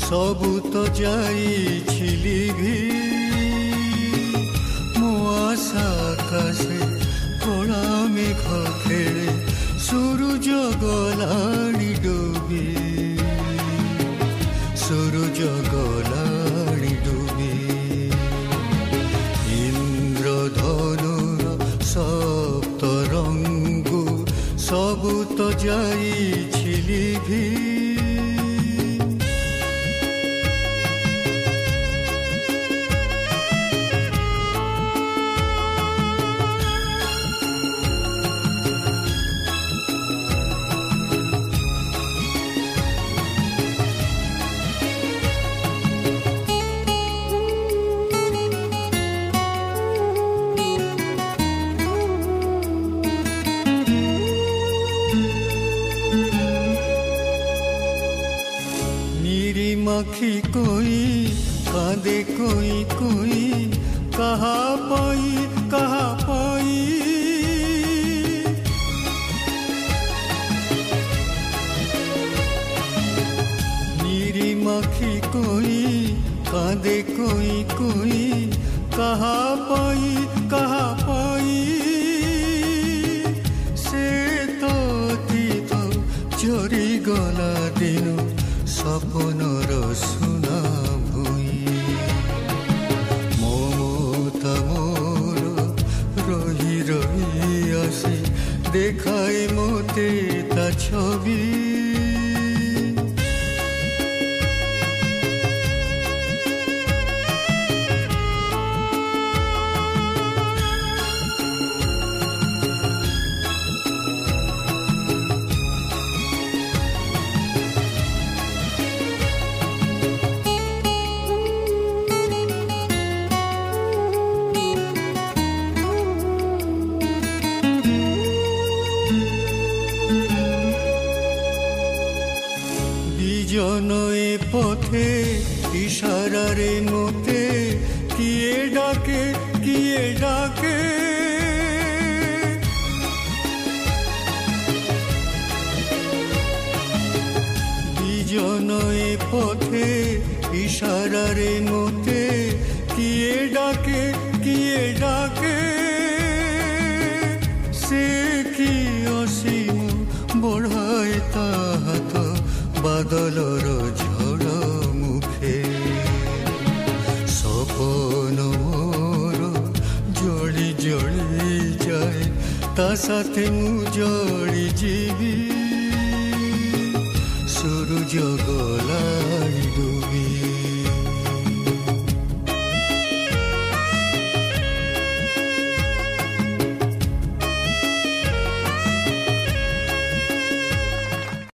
सबु तो जाइछिली भी मो आशा आकाशे कला मेघ खेले सूरज गलाणी डुबी सूरज गलाणी डुबी इंद्रधनुर सप्तरंगु सबु तो जाइछिली भी आखी कोई कांदे कोई कोई कहा पाई नीरी माखी कोई कांदे कोई कोई कहा पाई से तो चोरी गला दिन सपनर सुना भुई ममता मोर रही रही आसे देखाए मोते ता छवि जनए पथे इशारा रे मोते किए डाके जनए पथे इशारा रे मोते किए डाके से कि असीम बढ़ाए ता हाथ बादलर झड़ मुखे सपन मोर जली जली जाए ता साथे मु जली जीवी